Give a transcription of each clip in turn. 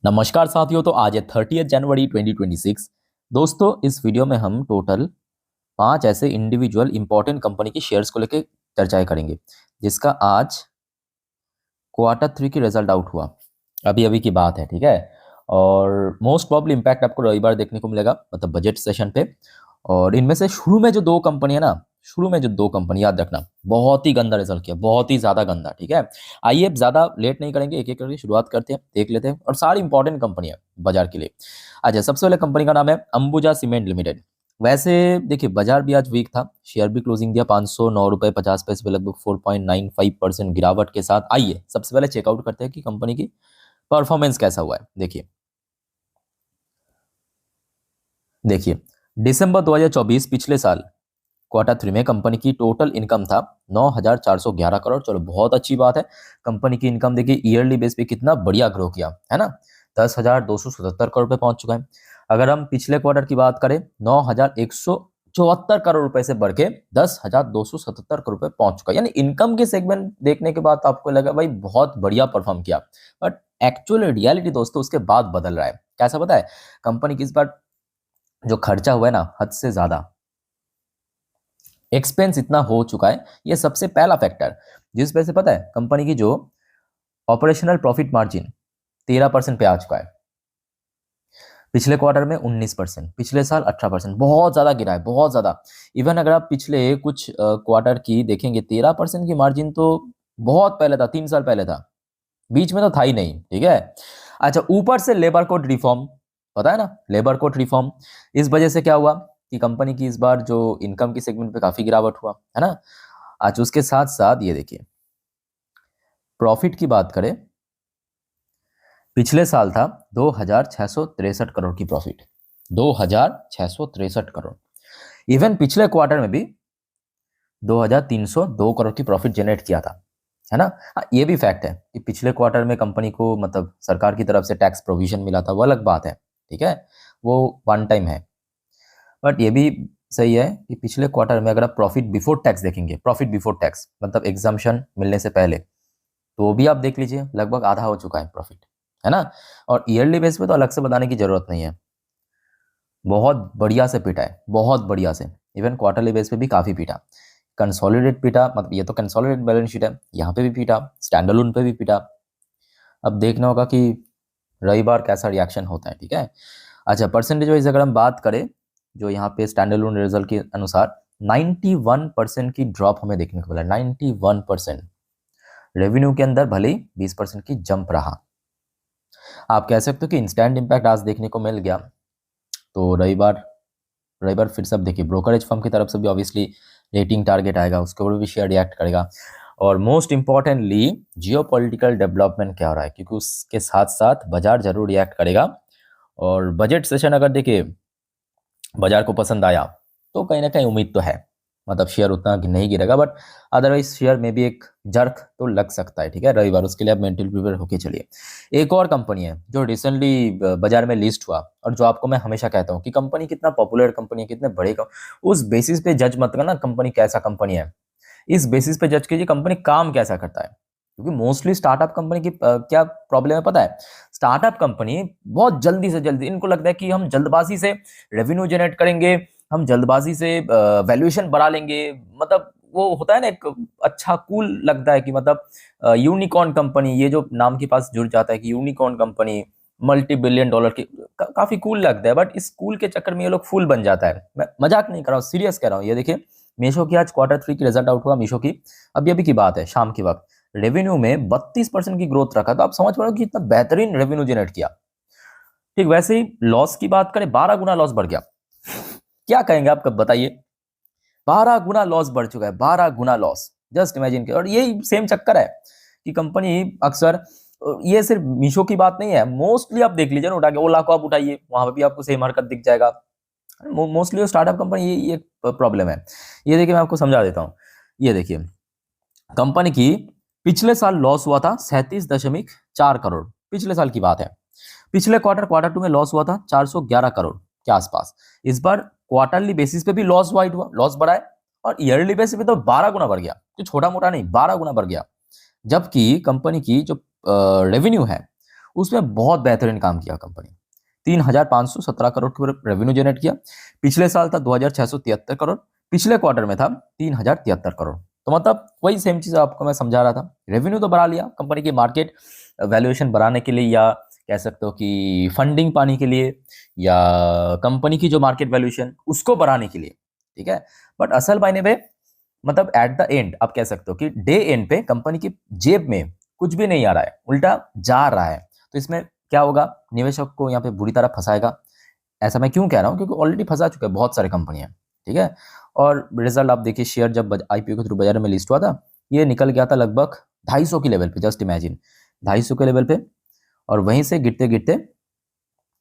नमस्कार साथियों। तो आज है 30 जनवरी 2026। दोस्तों, इस वीडियो में हम टोटल 5 ऐसे इंडिविजुअल इंपॉर्टेंट कंपनी की शेयर्स को लेकर चर्चाएं करेंगे, जिसका आज क्वार्टर 3 की रिजल्ट आउट हुआ। अभी अभी की बात है, ठीक है। और मोस्ट प्रॉब्ली इम्पैक्ट आपको रविवार देखने को मिलेगा, मतलब बजट सेशन पे। और इनमें से शुरू में जो दो कंपनी है ना, शुरू में जो दो कंपनी याद रखना, बहुत ही गंदा रिजल्ट किया, बहुत ही ज्यादा गंदा, ठीक है। आइए अब ज्यादा लेट नहीं करेंगे, एक एक करके शुरुआत करते हैं, देख लेते हैं। और सारी इंपॉर्टेंट कंपनी है बाजार के लिए। अच्छा, सबसे पहले कंपनी का नाम है अंबुजा सीमेंट लिमिटेड। वैसे देखिए, बाजार भी आज वीक था, शेयर भी क्लोजिंग दिया 509 रुपये 50 पैसे पे, लगभग 4.95% गिरावट के साथ। आइए सबसे पहले चेकआउट करते हैं कि कंपनी की परफॉर्मेंस कैसा हुआ है। देखिए देखिए दिसंबर 2024 पिछले साल क्वार्टर 3 में कंपनी की टोटल इनकम था 9,411 करोड़। चलो, बहुत अच्छी बात है। कंपनी की इनकम देखिए ईयरली बेस पे कितना बढ़िया ग्रो किया है ना, 10,277 करोड़ पे पहुंच चुका है। अगर हम पिछले क्वार्टर की बात करें, 9,174 करोड़ रुपए से बढ़ के 10,277 करोड़ रुपए पहुंच चुका है। यानी इनकम के सेगमेंट देखने के बाद तो आपको लगा भाई बहुत बढ़िया परफॉर्म किया, बट एक्चुअल रियलिटी दोस्तों उसके बाद बदल रहा है। कैसा पता है? कंपनी की इस बार जो खर्चा हुआ है ना, हद से ज्यादा एक्सपेंस इतना हो चुका है। ये सबसे पहला फैक्टर, जिस वजह से पता है कंपनी की जो ऑपरेशनल प्रॉफिट मार्जिन 13% पे आ चुका है। पिछले क्वार्टर में 19%, पिछले साल 18%, बहुत ज्यादा गिरा है, बहुत ज्यादा। इवन अगर आप पिछले कुछ क्वार्टर की देखेंगे, 13% की मार्जिन तो बहुत पहले था, 3 साल पहले था, बीच में तो था ही नहीं, ठीक है। अच्छा, ऊपर से लेबर कोड रिफॉर्म, पता है ना, लेबर कोड रिफॉर्म। इस वजह से क्या हुआ कि कंपनी की इस बार जो इनकम की सेगमेंट पे काफी गिरावट हुआ है ना। आज उसके साथ साथ ये देखिए, प्रॉफिट की बात करें, पिछले साल था 2,663 करोड़ की प्रॉफिट, 2,663 करोड़। इवन पिछले क्वार्टर में भी 2,302 करोड़ की प्रॉफिट जनरेट किया था, है ना। ये भी फैक्ट है कि पिछले क्वार्टर में कंपनी को मतलब सरकार की तरफ से टैक्स प्रोविजन मिला था, वो अलग बात है, ठीक है, वो वन टाइम है। बट ये भी सही है कि पिछले क्वार्टर में अगर आप प्रॉफिट बिफोर टैक्स देखेंगे, प्रॉफिट बिफोर टैक्स मतलब एग्जाम्पशन मिलने से पहले, तो भी आप देख लीजिए लगभग आधा हो चुका है प्रॉफिट, है ना। और ईयरली बेस पे तो अलग से बताने की जरूरत नहीं है, बहुत बढ़िया से पीटा है, बहुत बढ़िया से। इवन क्वार्टरली बेस पे भी काफी पीटा, कंसोलिडेट पीटा, मतलब ये तो कंसोलिडेट बैलेंस शीट है, यहाँ पे भी पीटा, स्टैंडअलोन पे भी पीटा। अब देखना होगा कि रविवार कैसा रिएक्शन होता है, ठीक है। अच्छा, परसेंटेज वाइज अगर हम बात करें, जो यहाँ पे स्टैंडअलोन रिजल्ट के अनुसार 91% की ड्रॉप हमें देखने को मिला, 91%। रेवेन्यू के अंदर भले ही 20% की जंप रहा। आप कह सकते हो कि इंस्टेंट इम्पैक्ट आज देखने को मिल गया। तो रविवार रविवार फिर सब देखिए, ब्रोकरेज फर्म की तरफ से भी ऑब्वियसली रेटिंग टारगेट आएगा, उसके ऊपर भी शेयर रिएक्ट करेगा। और मोस्ट इंपॉर्टेंटली जियोपॉलिटिकल डेवलपमेंट क्या हो रहा है, क्योंकि उसके साथ साथ बाजार जरूर रिएक्ट करेगा। और बजट सेशन अगर देखिए बाजार को पसंद आया तो कहीं ना कहीं उम्मीद तो है, मतलब शेयर उतना नहीं गिरेगा, बट अदरवाइज शेयर में भी एक जर्क तो लग सकता है, ठीक है, रविवार। उसके लिए आप मेंटल प्रिपेयर होके चलिए। एक और कंपनी है जो रिसेंटली बाजार में लिस्ट हुआ, और जो आपको मैं हमेशा कहता हूँ कि कंपनी कितना पॉपुलर कंपनी है, कितने बड़े उस बेसिस पे जज मत करना कंपनी कैसा कंपनी है, इस बेसिस पे जज कीजिए कंपनी काम कैसा करता है। क्योंकि मोस्टली स्टार्टअप कंपनी की क्या प्रॉब्लम है पता है? स्टार्टअप कंपनी बहुत जल्दी से जल्दी, इनको लगता है कि हम जल्दबाजी से रेवेन्यू जनरेट करेंगे, हम जल्दबाजी से वैल्यूएशन बढ़ा लेंगे, मतलब वो होता है ना एक अच्छा कूल लगता है कि मतलब यूनिकॉर्न कंपनी, ये जो नाम के पास जुड़ जाता है कि unicorn company multi billion dollar की, काफी कूल लगता है। बट इस कूल के चक्कर में ये लोग फूल बन जाता है। मैं मजाक नहीं कर रहा हूँ, सीरियस कह रहा हूँ। ये देखिए, मीशो की आज क्वार्टर 3 की रिजल्ट आउट हुआ, मीशो की अभी अभी की बात है, शाम के वक्त रेवेन्यू में 32% की ग्रोथ रखा। तो आप समझ पा रहे हो कि इतना बेहतरीन रेवेन्यू जनरेट किया। ठीक वैसे ही लॉस की बात करें, 12 गुना लॉस बढ़ गया। क्या कहेंगे आप, कब बताइए? 12 गुना लॉस बढ़ चुका है, 12 गुना लॉस, जस्ट इमेजिन। और यही सेम चक्कर है कि कंपनी अक्सर, ये सिर्फ मीशो की बात नहीं है, मोस्टली आप देख लीजिए ना, उठा के ओला को आप उठाइए, वहां पर भी आपको सेम हरकत दिख जाएगा। मोस्टली स्टार्टअप कंपनी ये प्रॉब्लम है। ये देखिए, मैं आपको समझा देता हूँ। ये देखिए, कंपनी की पिछले साल लॉस हुआ था 37.4 करोड़, पिछले साल की बात है। पिछले क्वार्टर 2 में लॉस हुआ था 411 करोड़ के आसपास। इस बार क्वार्टरली बेसिस पे भी लॉस वाइट हुआ, लॉस बढ़ा है। और ईयरली बेसिस पे तो 12 गुना बढ़ गया, जो छोटा मोटा नहीं, 12 गुना बढ़ गया। जबकि कंपनी की जो रेवेन्यू है उसमें बहुत बेहतरीन काम किया कंपनी। 3,517 करोड़ की रेवेन्यू जनरेट किया। पिछले साल था 2,673 करोड़, पिछले क्वार्टर में था 3,073 करोड़। तो मतलब वही सेम चीज आपको मैं समझा रहा था, रेवेन्यू तो बढ़ा लिया कंपनी की मार्केट वैल्यूएशन बढ़ाने के लिए, या कह सकते हो कि फंडिंग पाने के लिए, या कंपनी की जो मार्केट वैल्यूएशन उसको बढ़ाने के लिए, ठीक है। बट असल मायने में मतलब एट द एंड आप कह सकते हो कि डे एंड पे कंपनी की जेब में कुछ भी नहीं आ रहा है, उल्टा जा रहा है। तो इसमें क्या होगा, निवेशक को यहाँ पे बुरी तरह फंसाएगा। ऐसा मैं क्यों कह रहा हूँ, क्योंकि ऑलरेडी फंसा चुके हैं बहुत सारे कंपनियां, ठीक है। और रिजल्ट आप देखिए, शेयर जब आईपीओ के थ्रू बाजार में लिस्ट हुआ था, ये निकल गया था लगभग 250 के लेवल पे, जस्ट इमेजिन 250 के लेवल पे, और वहीं से गिरते गिरते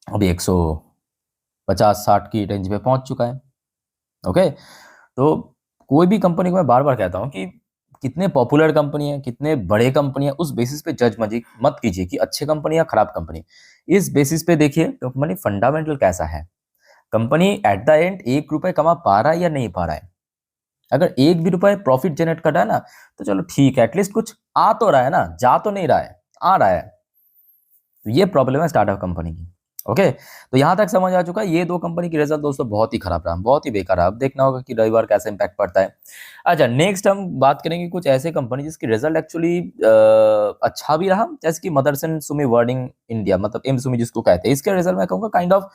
अभी 150-60 की रेंज पे पहुंच चुका है। ओके, तो कोई भी कंपनी को मैं बार बार कहता हूं कि कितने पॉपुलर कंपनी है, कितने बड़े कंपनी है, उस बेसिस पे जज मत कीजिए कि अच्छी कंपनी या खराब कंपनी। इस बेसिस पे देखिए कंपनी फंडामेंटल कैसा है, कंपनी एट द एंड 1 रुपए कमा पा रहा है या नहीं पा रहा है। अगर 1 भी रुपए प्रॉफिट जनरेट कर रहा है ना, तो चलो ठीक है, एटलीस्ट कुछ आ तो रहा है ना, जा तो नहीं रहा है, आ रहा है। तो ये प्रॉब्लम है स्टार्टअप कंपनी की। ओके, तो यहां तक समझ आ चुका है। ये दो कंपनी की रिजल्ट दोस्तों बहुत ही खराब रहा, बहुत ही बेकार रहा। अब देखना होगा कि रविवार कैसे इंपैक्ट पड़ता है। अच्छा, नेक्स्ट हम बात करेंगे कुछ ऐसे कंपनी जिसकी रिजल्ट एक्चुअली अच्छा भी रहा, जैसे कि मदरसन सुमी वर्डिंग इंडिया, मतलब एम सुमी जिसको कहते हैं। इसके रिजल्ट मैं कहूँगा काइंड ऑफ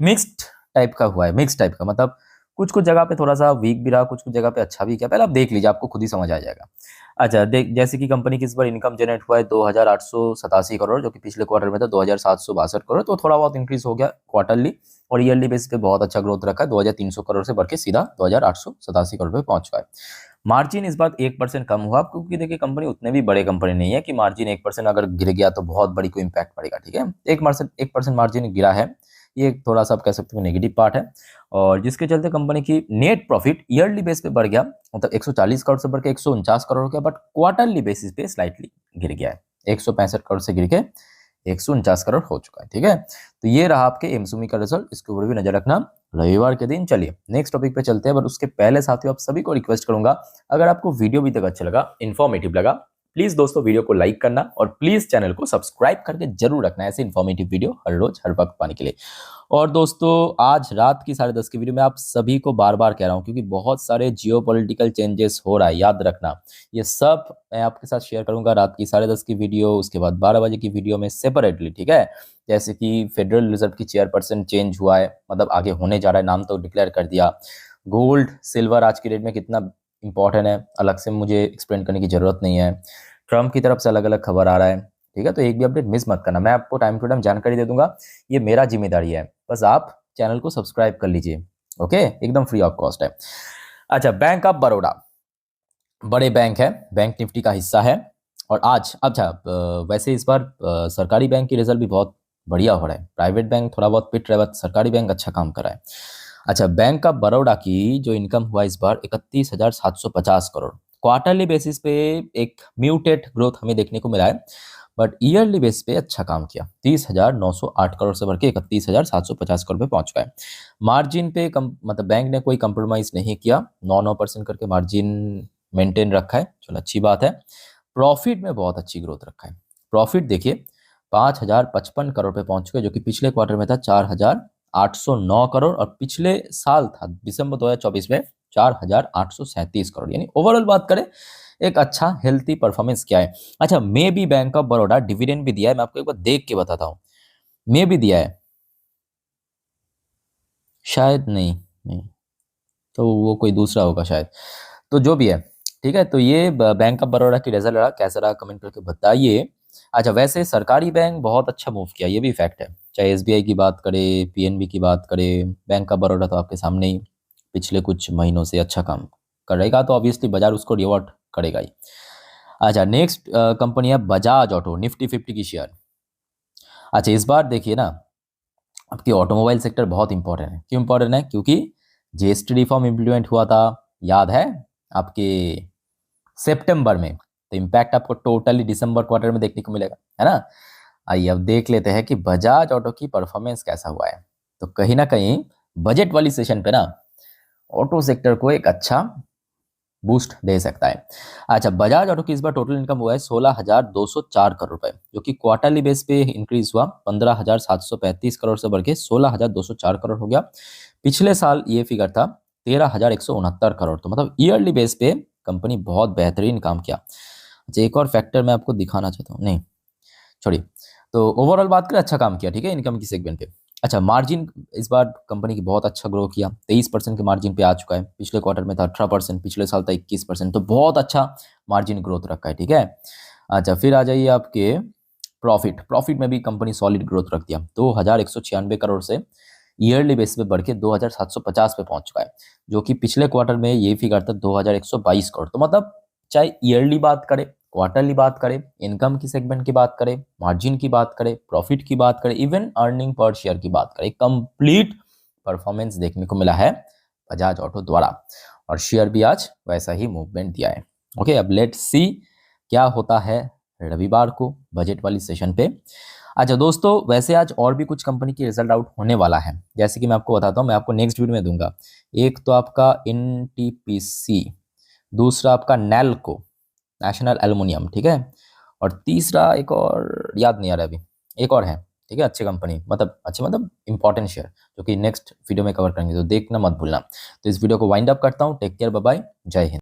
मिक्स्ड टाइप का हुआ है, मिक्स टाइप का, मतलब कुछ कुछ जगह पे थोड़ा सा वीक भी रहा, कुछ कुछ जगह पे अच्छा भी किया। पहले आप देख लीजिए, आपको खुद ही समझ आ जाएगा। अच्छा, देख, जैसे कि कंपनी की इस बार इनकम जनरेट हुआ है 2,887 करोड़, जो कि पिछले क्वार्टर में था 2,762 करोड़, तो थोड़ा बहुत इंक्रीज हो गया क्वार्टरली। और ईयरली बेसिस पे बहुत अच्छा ग्रोथ रखा है, 2,300 करोड़ से बढ़ के सीधा 2,887 करोड़ पे पहुंच गया है। मार्जिन इस बार 1% कम हुआ, क्योंकि देखिए कंपनी उतने भी बड़े कंपनी नहीं है कि मार्जिन 1% अगर गिर गया तो बहुत बड़ी कोई इंपैक्ट पड़ेगा, ठीक है। 1% मार्जिन गिरा है, ये थोड़ा सा आप कह सकते हो नेगेटिव पार्ट है, और जिसके चलते कंपनी की नेट प्रॉफिट ईयरली बेस पे बढ़ गया, मतलब 140 करोड़ से बढ़ के 149 करोड़ हो गया, बट क्वार्टरली बेसिस पे स्लाइटली गिर गया है, 165 करोड़ से गिर के 149 करोड़ हो चुका है, ठीक है। तो ये रहा आपके एमसुमी का रिजल्ट, इसके ऊपर भी नजर रखना रविवार के दिन। चलिए नेक्स्ट टॉपिक पे चलते हैं, बट उसके पहले साथियों आप सभी को रिक्वेस्ट करूंगा, अगर आपको वीडियो भी तक अच्छा लगा, इन्फॉर्मेटिव लगा, प्लीज दोस्तों वीडियो को लाइक करना, और प्लीज चैनल को सब्सक्राइब करके जरूर रखना ऐसे इन्फॉर्मेटिव वीडियो हर रोज हर वक्त पाने के लिए। और दोस्तों आज रात की 10:30 की वीडियो में आप सभी को बार बार कह रहा हूं, क्योंकि बहुत सारे जियोपॉलिटिकल चेंजेस हो रहा है, याद रखना। ये सब मैं आपके साथ शेयर करूंगा रात की 10:30 की वीडियो, उसके बाद 12 बजे की वीडियो में सेपरेटली, ठीक है। जैसे कि फेडरल रिजर्व की चेयरपर्सन चेंज हुआ है, मतलब आगे होने जा रहा है, नाम तो डिक्लेयर कर दिया। गोल्ड सिल्वर आज की डेट में कितना इंपॉर्टेंट है, अलग से मुझे एक्सप्लेन करने की जरूरत नहीं है। ट्रम्प की तरफ से अलग अलग खबर आ रहा है, ठीक है। तो एक भी अपडेट मिस मत करना, मैं आपको टाइम टू टाइम जानकारी दे दूंगा, ये मेरा जिम्मेदारी है। बस आप चैनल को सब्सक्राइब कर लीजिए, ओके, एकदम फ्री ऑफ कॉस्ट है। अच्छा, बैंक ऑफ बड़ौदा बड़े बैंक है, बैंक निफ्टी का हिस्सा है। और आज अच्छा वैसे इस बार सरकारी बैंक की रिजल्ट भी बहुत बढ़िया हो रहा है, प्राइवेट बैंक थोड़ा बहुत पिट रहा है, सरकारी बैंक अच्छा काम कर रहा है। अच्छा, बैंक ऑफ बड़ौदा की जो इनकम हुआ इस बार 31,750 करोड़, क्वार्टरली बेसिस पे एक म्यूटेड ग्रोथ हमें देखने को मिला है, बट ईयरली बेस पे अच्छा काम किया, 30,908 करोड़ से बढ़ के 31,750 करोड़ पे पहुंच गए। मार्जिन पे मतलब बैंक ने कोई कंप्रोमाइज नहीं किया, 9% करके मार्जिन मेंटेन रखा है, चलो अच्छी बात है। प्रॉफिट में बहुत अच्छी ग्रोथ रखा है, प्रॉफिट देखिए 5,055 करोड़ पे पहुंच गए, जो कि पिछले क्वार्टर में था 4,809 करोड़, और पिछले साल था दिसंबर 2024 में 4,837 करोड़। यानी ओवरऑल बात करें एक अच्छा हेल्थी परफॉर्मेंस क्या है। अच्छा, may be bank of Baroda dividend भी दिया है, मैं आपको एक बार देख के बताता हूँ, मे भी दिया है, शायद नहीं, तो वो कोई दूसरा होगा शायद, तो जो भी है, ठीक है। तो ये बैंक ऑफ बड़ौदा की रिजल्ट रहा, कैसा रहा कमेंट करके बताइए। अच्छा, वैसे सरकारी बैंक बहुत अच्छा मूव किया, ये भी फैक्ट है, चाहे एसबीआई की बात करें, पीएनबी की बात करें, बैंक ऑफ बड़ौदा तो आपके सामने ही पिछले कुछ महीनों से अच्छा काम करेगा, तो ऑब्वियसली बाजार उसको रिवॉर्ड करेगा ही। अच्छा, नेक्स्ट कंपनी है बजाज ऑटो, निफ्टी 50 की शेयर। अच्छा, इस बार देखिए ना, आपकी ऑटोमोबाइल सेक्टर बहुत इंपॉर्टेंट है। क्यों इंपॉर्टेंट है? क्योंकि जीएसटी रिफॉर्म इम्प्लीमेंट हुआ था, याद है आपके सितंबर में, तो इम्पैक्ट आपको टोटली दिसंबर क्वार्टर में देखने को मिलेगा, है ना। आइए अब देख लेते हैं कि बजाज ऑटो की परफॉर्मेंस कैसा हुआ है। तो कहीं ना कहीं बजट वाली सेशन पे ना ऑटो सेक्टर को एक अच्छा बूस्ट दे सकता है। अच्छा, बजाज ऑटो की इस बार टोटल इनकम हुआ है 16,204 करोड़ रुपए, जो कि क्वार्टरली बेस पे इंक्रीज हुआ 15,735 करोड़ से बढ़ के 16,204 करोड़ हो गया। पिछले साल ये फिगर था 13,169 करोड़, तो मतलब ईयरली बेस पे कंपनी बहुत बेहतरीन काम किया। अच्छा, एक और फैक्टर मैं आपको दिखाना चाहता हूँ, नहीं छोड़िए, तो ओवरऑल बात करें अच्छा काम किया, ठीक है, इनकम की सेगमेंट पे। अच्छा, मार्जिन इस बार कंपनी की बहुत अच्छा ग्रो किया, 23% के मार्जिन पे आ चुका है। पिछले क्वार्टर में था 18%, पिछले साल था 21%, तो बहुत अच्छा मार्जिन ग्रोथ रखा है, ठीक है। अच्छा, फिर आ जाइए आपके प्रॉफिट में भी कंपनी सॉलिड ग्रोथ रख दिया, 2,196 करोड़ से ईयरली बेस पे बढ़ के 2,750 पे पहुंच चुका है, जो कि पिछले क्वार्टर में ये फिगर था 2,122 करोड़। तो मतलब चाहे ईयरली बात करें, क्वार्टरली बात करें, इनकम की सेगमेंट की बात करें, मार्जिन की बात करें, प्रॉफिट की बात करें, इवन अर्निंग पर शेयर की बात करें, कंप्लीट परफॉर्मेंस देखने को मिला है बजाज ऑटो द्वारा, और शेयर भी आज वैसा ही मूवमेंट दिया है। ओके, अब लेट्स सी क्या होता है रविवार को बजट वाली सेशन पे। अच्छा दोस्तों, वैसे आज और भी कुछ कंपनी की रिजल्ट आउट होने वाला है, जैसे कि मैं आपको बताता हूँ, मैं आपको नेक्स्ट वीडियो में दूंगा। एक तो आपका एनटीपीसी, दूसरा आपका नैल्को, नेशनल एल्युमिनियम, ठीक है, और तीसरा एक और याद नहीं आ रहा अभी, एक और है, ठीक है, अच्छी कंपनी, मतलब इंपॉर्टेंट शेयर, जो कि नेक्स्ट वीडियो में कवर करेंगे, तो देखना मत भूलना। तो इस वीडियो को वाइंड अप करता हूँ। टेक केयर, बाय बाय, जय हिंद।